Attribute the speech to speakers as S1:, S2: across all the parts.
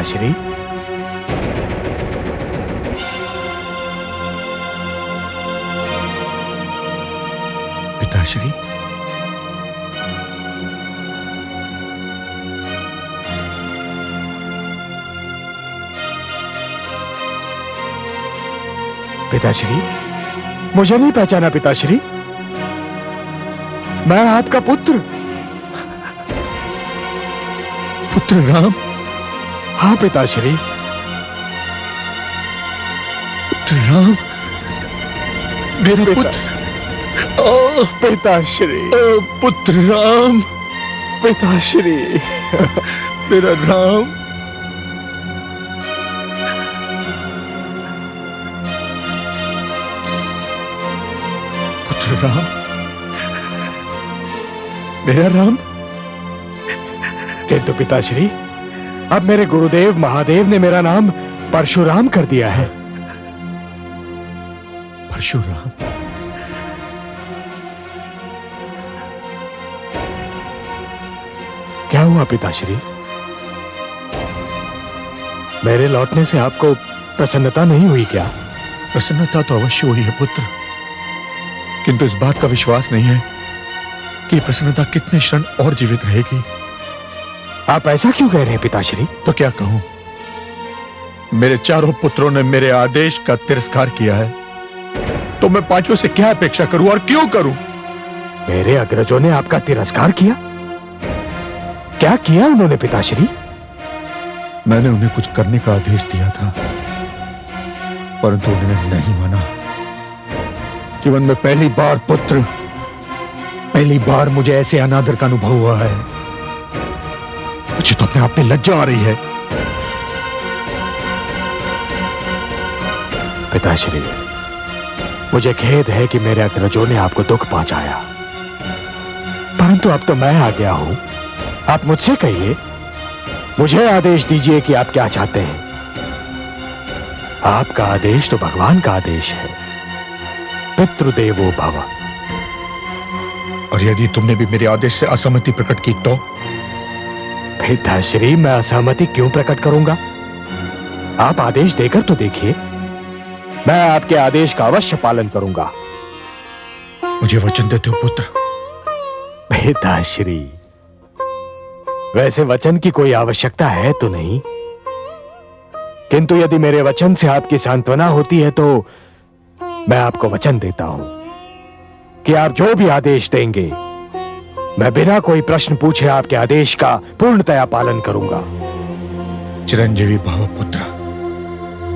S1: पिताश्री।
S2: पिताश्री,
S1: पिताश्री, मुझे नहीं पहचाना पिताश्री? मैं आपका पुत्र।
S2: पुत्र राम?
S1: हाँ पिताश्री।
S2: पुत्र राम, मेरा पुत्र।
S1: पिताश्री,
S2: पुत्र राम,
S1: पिताश्री,
S2: मेरा राम। पुत्र राम, मेरा राम।
S1: किंतु पिताश्री, अब मेरे गुरुदेव महादेव ने मेरा नाम परशुराम कर दिया है।
S2: परशुराम?
S1: क्या हुआ पिताश्री? मेरे लौटने से आपको प्रसन्नता नहीं हुई क्या?
S2: प्रसन्नता तो अवश्य हुई है पुत्र, किंतु इस बात का विश्वास नहीं है कि प्रसन्नता कितने क्षण और जीवित रहेगी।
S1: आप ऐसा क्यों कह रहे हैं पिताश्री?
S2: तो क्या कहूं, मेरे चारों पुत्रों ने मेरे आदेश का तिरस्कार किया है, तो मैं पांचों से क्या अपेक्षा करूं और क्यों करूं?
S1: मेरे अग्रजों ने आपका तिरस्कार किया? क्या किया उन्होंने पिताश्री?
S2: मैंने उन्हें कुछ करने का आदेश दिया था, परंतु उन्होंने नहीं माना। जीवन में पहली बार पुत्र, पहली बार मुझे ऐसे अनादर का अनुभव हुआ है। मुझे तो अपने आप में लज्जा आ रही है।
S1: पिताश्री, मुझे खेद है कि मेरे अग्रजों ने आपको दुख पहुंचाया, परंतु अब तो मैं आ गया हूं। आप मुझसे कहिए, मुझे आदेश दीजिए कि आप क्या चाहते हैं। आपका आदेश तो भगवान का आदेश है, पितृदेवो भव।
S2: और यदि तुमने भी मेरे आदेश से असहमति प्रकट की तो?
S1: पिताश्री, मैं असहमति क्यों प्रकट करूंगा? आप आदेश देकर तो देखिए, मैं आपके आदेश का अवश्य पालन करूंगा।
S2: मुझे वचन देते हो पुत्र?
S1: पिताश्री, वैसे वचन की कोई आवश्यकता है तो नहीं, किंतु यदि मेरे वचन से आपकी सांत्वना होती है तो मैं आपको वचन देता हूं कि आप जो भी आदेश देंगे, मैं बिना कोई प्रश्न पूछे आपके आदेश का पूर्णतया पालन करूंगा।
S2: चिरंजीवी भव पुत्र,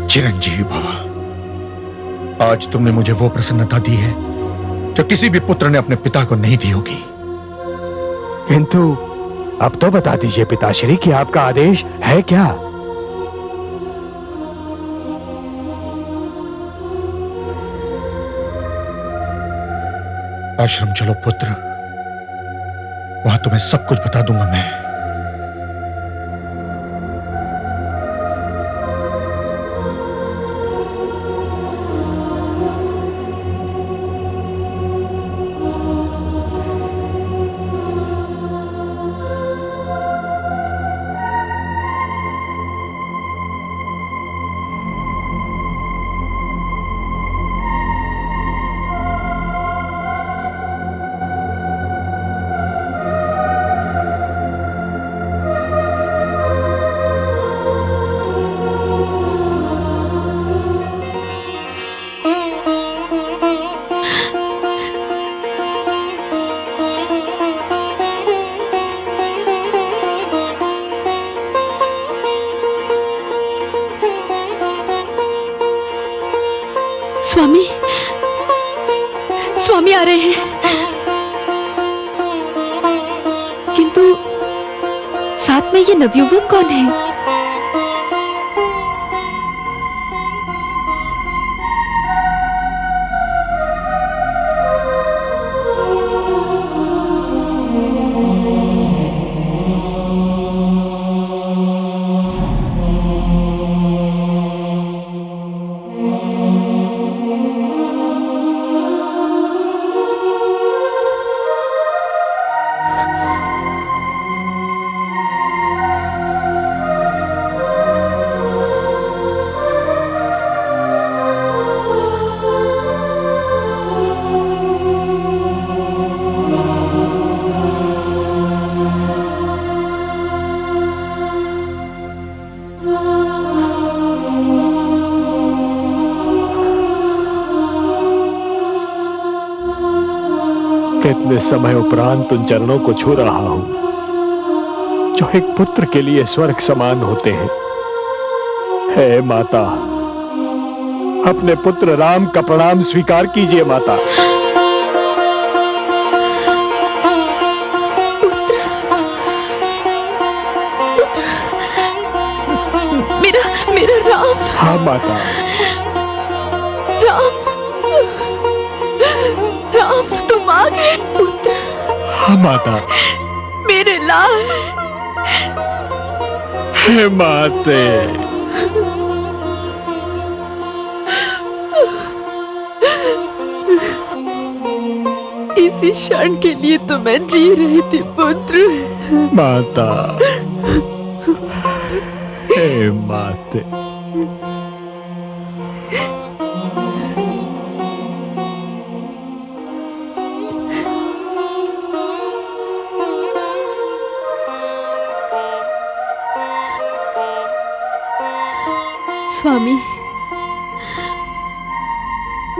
S2: चिरंजीवी भव। आज तुमने मुझे वो प्रसन्नता दी है जो किसी भी पुत्र ने अपने पिता को नहीं दी होगी।
S1: किंतु अब तो बता दीजिए पिताश्री कि आपका आदेश है क्या?
S2: आश्रम चलो पुत्र, वहां तुम्हें सब कुछ बता दूंगा मैं।
S3: स्वामी, स्वामी आ रहे हैं, किंतु साथ में ये नवयुवक कौन है?
S1: कितने समय उपरांत उन चरणों को छू रहा हूं जो एक पुत्र के लिए स्वर्ग समान होते हैं। हे माता, अपने पुत्र राम का प्रणाम स्वीकार कीजिए माता।
S3: मेरा मेरा राम।
S1: हाँ माता।
S3: राम, राम तुम आ गए पुत्र।
S1: हाँ माता।
S3: मेरे लाल।
S1: हे माते।
S3: इसी क्षण के लिए तो मैं जी रही थी पुत्र।
S1: माता। हे माते।
S3: स्वामी,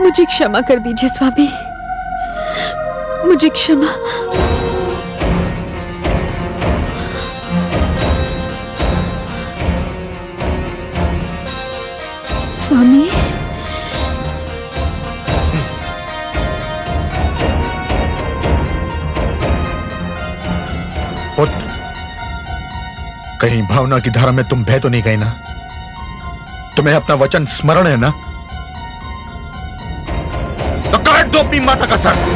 S3: मुझे क्षमा कर दीजिए स्वामी, मुझे क्षमा। स्वामी,
S2: पुत्र, कहीं भावना की धारा में तुम बह तो नहीं गए ना? तुम्हें अपना वचन स्मरण है ना? तो काट दो अपनी माता का सर।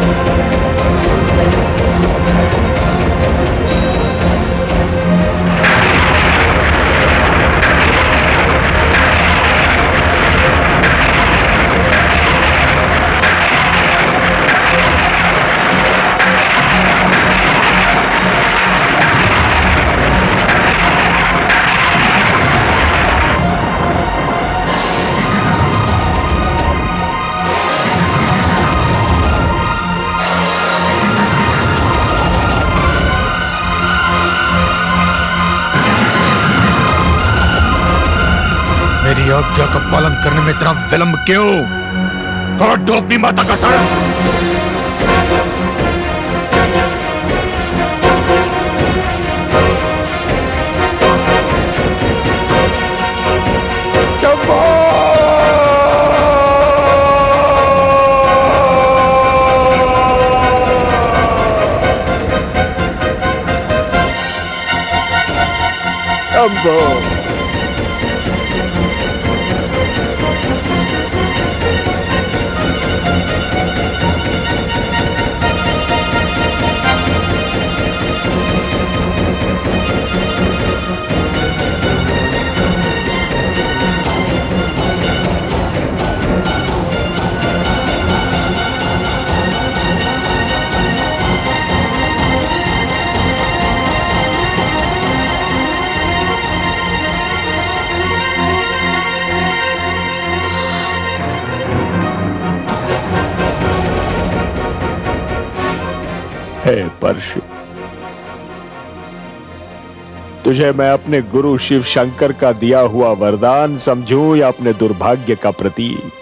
S2: मेरी आज्ञा का पालन करने में इतना विलंब क्यों? काट दो अपनी माता का सर।
S1: अम्बो। हे परशु, तुझे मैं अपने गुरु शिव शंकर का दिया हुआ वरदान समझूं या अपने दुर्भाग्य का प्रतीक?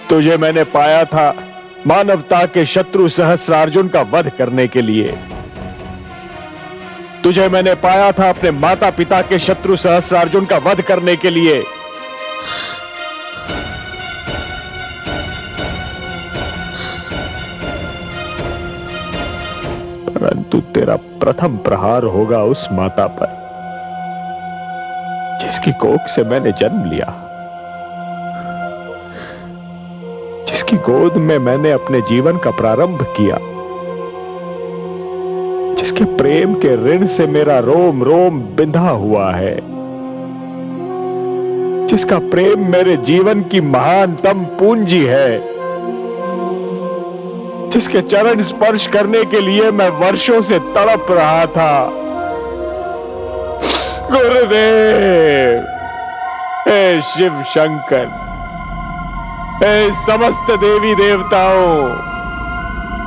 S1: तुझे मैंने पाया था मानवता के शत्रु सहस्रार्जुन का वध करने के लिए। तुझे मैंने पाया था अपने माता पिता के शत्रु सहस्रार्जुन का वध करने के लिए। परंतु तेरा प्रथम प्रहार होगा उस माता पर जिसकी कोख से मैंने जन्म लिया, जिसकी गोद में मैंने अपने जीवन का प्रारंभ किया, जिसके प्रेम के ऋण से मेरा रोम रोम बिंधा हुआ है, जिसका प्रेम मेरे जीवन की महानतम पूंजी है, जिसके चरण स्पर्श करने के लिए मैं वर्षों से तड़प रहा था। गुरुदेव, हे शिव शंकर, हे समस्त देवी देवताओं,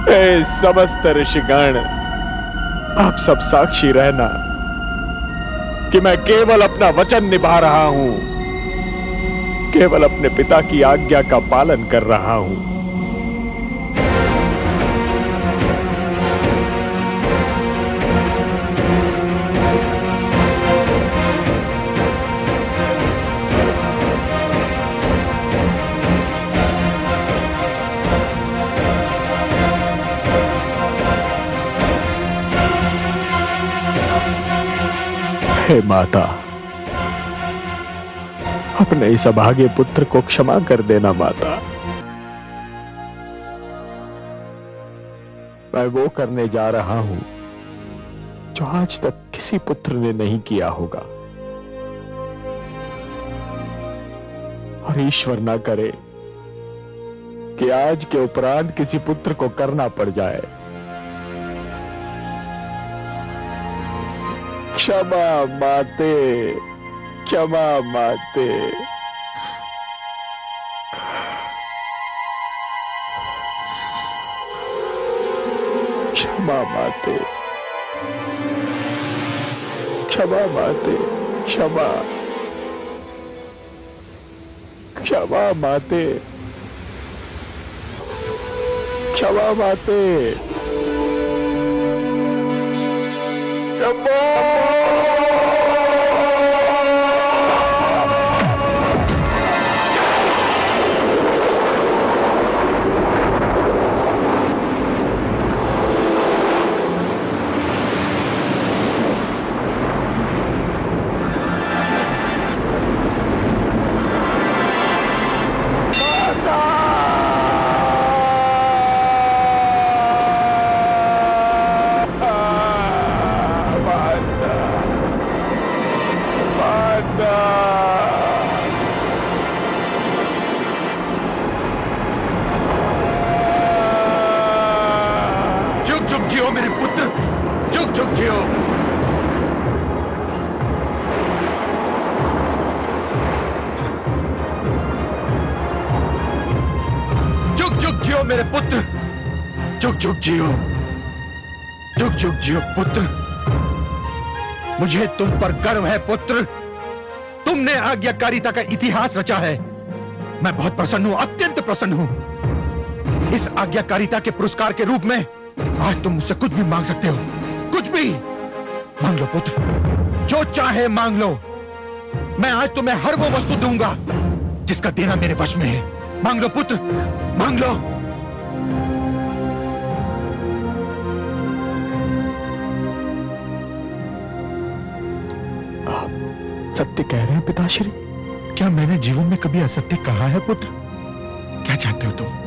S1: हे समस्त ऋषिगण, आप सब साक्षी रहना कि मैं केवल अपना वचन निभा रहा हूं, केवल अपने पिता की आज्ञा का पालन कर रहा हूं। हे माता, अपने इस अभागे पुत्र को क्षमा कर देना माता। मैं वो करने जा रहा हूं जो आज तक किसी पुत्र ने नहीं किया होगा, और ईश्वर ना करे कि आज के उपरांत किसी पुत्र को करना पड़ जाए। क्षमा माते, क्षमा माते। क्षमा माते, क्षमा माते, क्षमा, क्षमा माते, क्षमा माते, क्षमा।
S2: जुग जुग जियो मेरे पुत्र, जुग जुग जियो। जुग जुग जियो मेरे पुत्र, जुग जुग जियो, जुग जुग जियो पुत्र। मुझे तुम पर गर्व है पुत्र, तुमने आज्ञाकारिता का इतिहास रचा है। मैं बहुत प्रसन्न हूं, अत्यंत प्रसन्न हूं। इस आज्ञाकारिता के पुरस्कार के रूप में आज तुम मुझसे कुछ भी मांग सकते हो, कुछ भी मांग लो पुत्र, जो चाहे मांग लो। मैं आज तुम्हें हर वो वस्तु दूंगा जिसका देना मेरे वश में है। मांग लो पुत्र, मांग लो।
S1: आप सत्य कह रहे हैं पिताश्री?
S2: क्या मैंने जीवन में कभी असत्य कहा है पुत्र? क्या चाहते हो तुम?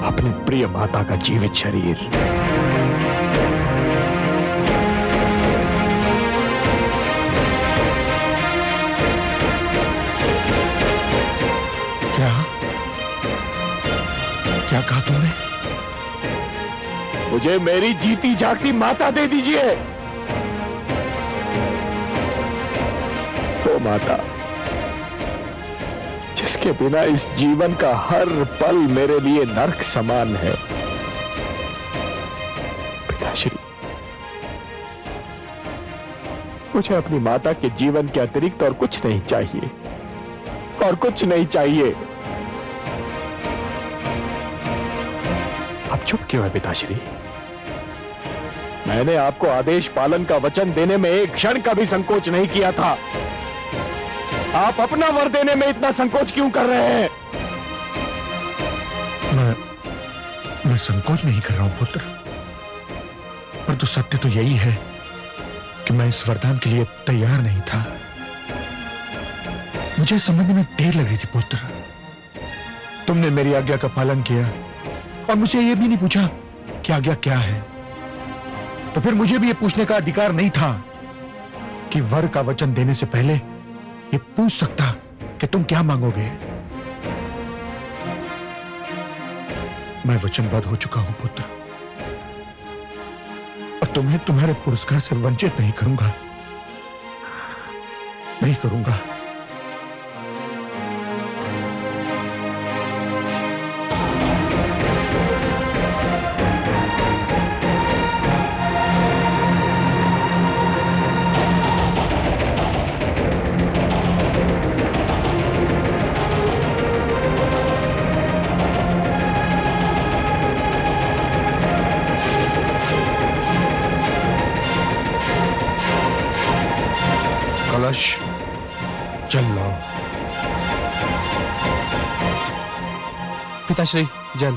S1: अपने प्रिय माता का जीवित शरीर।
S2: क्या क्या कहा तुमने?
S1: मुझे मेरी जीती जागती माता दे दीजिए। वो माता जिसके बिना इस जीवन का हर पल मेरे लिए नर्क समान है। पिताश्री, मुझे अपनी माता के जीवन के अतिरिक्त और कुछ नहीं चाहिए, और कुछ नहीं चाहिए। अब चुप क्यों है पिताश्री? मैंने आपको आदेश पालन का वचन देने में एक क्षण का भी संकोच नहीं किया था। आप अपना वर देने में इतना संकोच क्यों कर रहे हैं?
S2: मैं संकोच नहीं कर रहा हूं पुत्र, परंतु सत्य तो यही है कि मैं इस वरदान के लिए तैयार नहीं था। मुझे समझने में देर लग रही थी पुत्र। तुमने मेरी आज्ञा का पालन किया और मुझे यह भी नहीं पूछा कि आज्ञा क्या है। तो फिर मुझे भी यह पूछने का अधिकार नहीं था कि वर का वचन देने से पहले ये पूछ सकता कि तुम क्या मांगोगे। मैं वचनबद्ध हो चुका हूं पुत्र, और तुम्हें तुम्हारे पुरस्कार से वंचित नहीं करूंगा, नहीं करूंगा। कलश चल लाओ।
S4: पिताश्री, जल।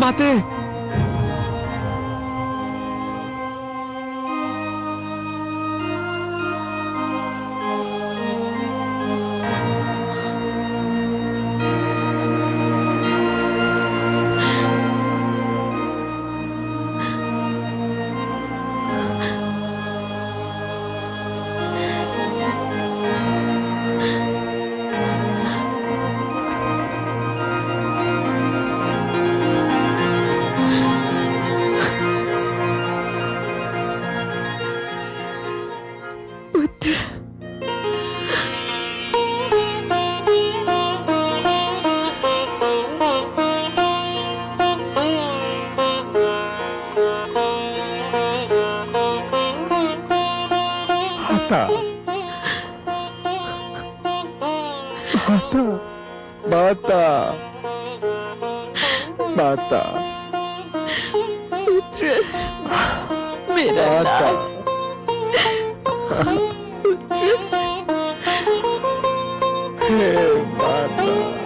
S2: माते।
S3: पुत्र,
S1: माता, माता, माता, माता,
S3: पुत्र, मेरा लाल पुत्र।
S1: हे माता।